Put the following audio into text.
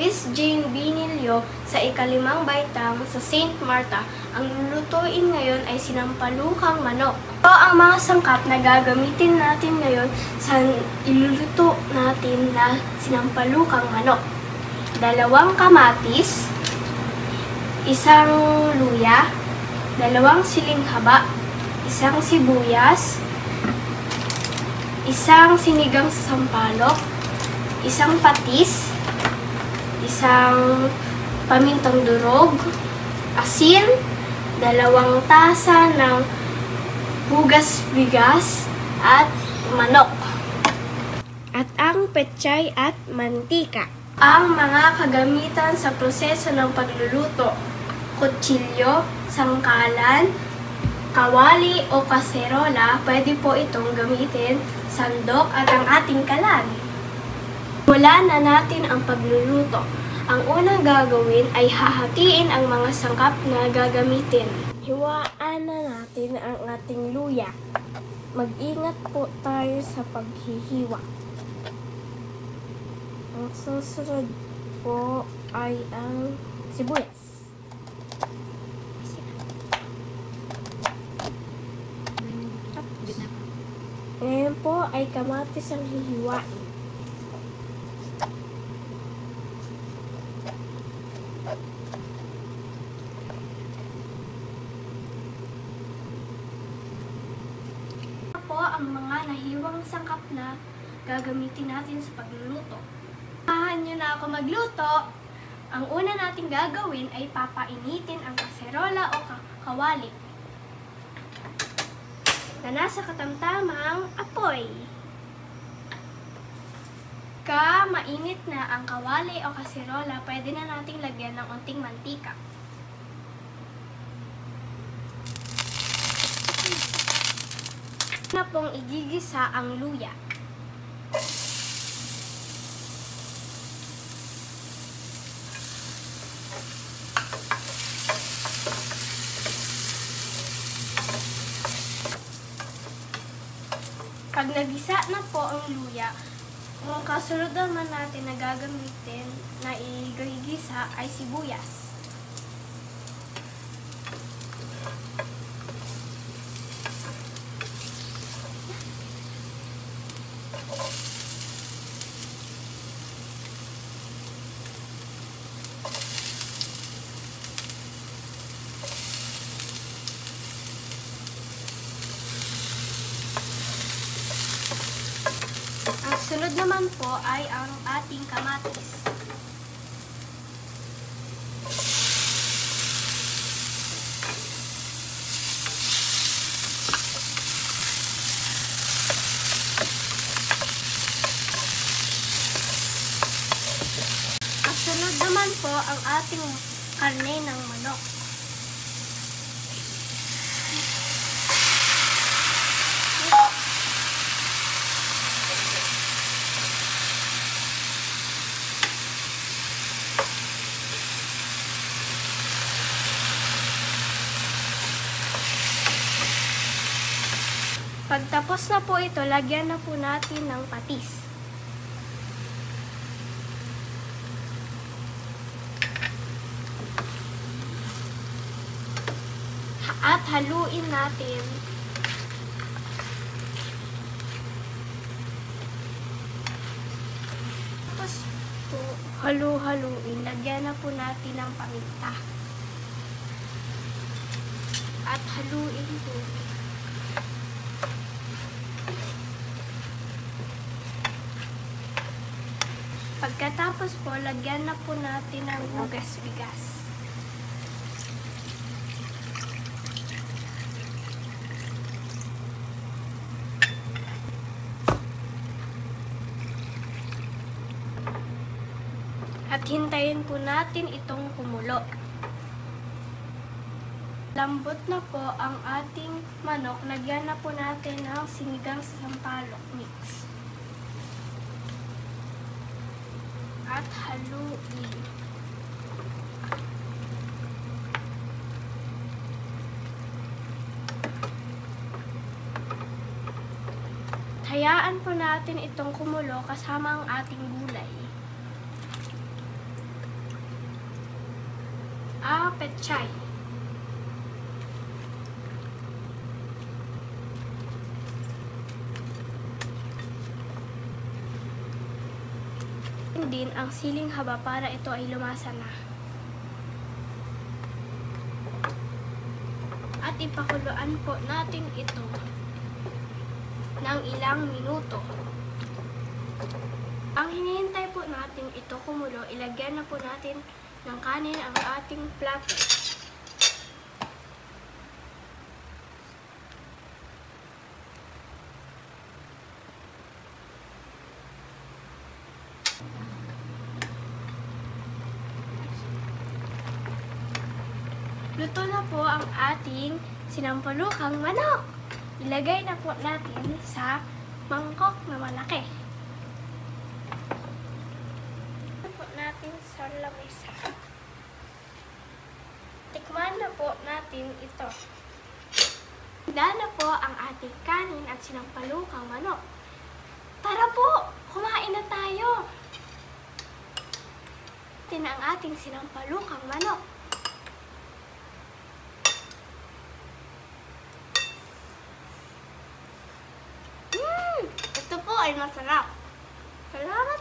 Luis Jane Binilio sa ika-5 baitang sa St. Marta. Ang lulutuin ngayon ay sinampalukang manok. Ito ang mga sangkap na gagamitin natin ngayon sa iluluto natin na sinampalukang manok. 2 kamatis, 1 luya, 2 siling haba, 1 sibuyas, 1 sinigang sa sampalok, 1 patis, 1 pamintang durog, asin, 2 tasa ng hugas bigas at manok. At ang pechay at mantika. Ang mga kagamitan sa proseso ng pagluluto: kutsilyo, sangkalan, kawali o kaserola. Pwede po itong gamitin, sandok at ang ating kalan. Simulan na natin ang pagluluto. Ang unang gagawin ay hahatiin ang mga sangkap na gagamitin. Hiwaan na natin ang ating luya. Mag-ingat po tayo sa paghihiwa. Ang susunod po ay ang sibuyas. Ngayon po ay kamatis ang hihiwain. Po ang mga nahiwang sangkap na gagamitin natin sa pagluluto. Samahan nyo na ako magluto. Ang una nating gagawin ay papainitin ang kaserola o kawali na nasa katamtamang apoy. Mainit na ang kawali o kaserola, pwede na nating lagyan ng unting mantika. Na pong igigisa ang luya. Pag nagisa na po ang luya, ang kasunod naman natin na gagamitin na igigisa ay sibuyas. Sunod naman po ay ang ating kamatis. At sunod naman po ang ating karne ng manok. Pagtapos na po ito, lagyan na po natin ng patis. At haluin natin. Tapos po, halu-haluin. Lagyan na po natin ng paminta. At haluin po. Pagkatapos po, lagyan na po natin ng hugas bigas. At hintayin po natin itong kumulo. Lambot na po ang ating manok. Lagyan na po natin ng sinigang sa sampalok mix. At haluin. Hayaan po natin itong kumulo kasama ang ating gulay. pechay. Din ang siling haba para ito ay lumasa na. At ipakuluan po natin ito ng ilang minuto. Ang hinihintay po natin ito kumulo, ilagyan na po natin ng kanin ang ating plato. Luto na po ang ating sinampalukang manok. Ilagay na po natin sa mangkok na malaki. Ilagay po natin sa lamesa. Tikman na po natin ito. Handa na po ang ating kanin at sinampalukang manok. Tara po! Kumain na tayo! Ito na ang ating sinampalukang manok. Ito po ay masarap. Salamat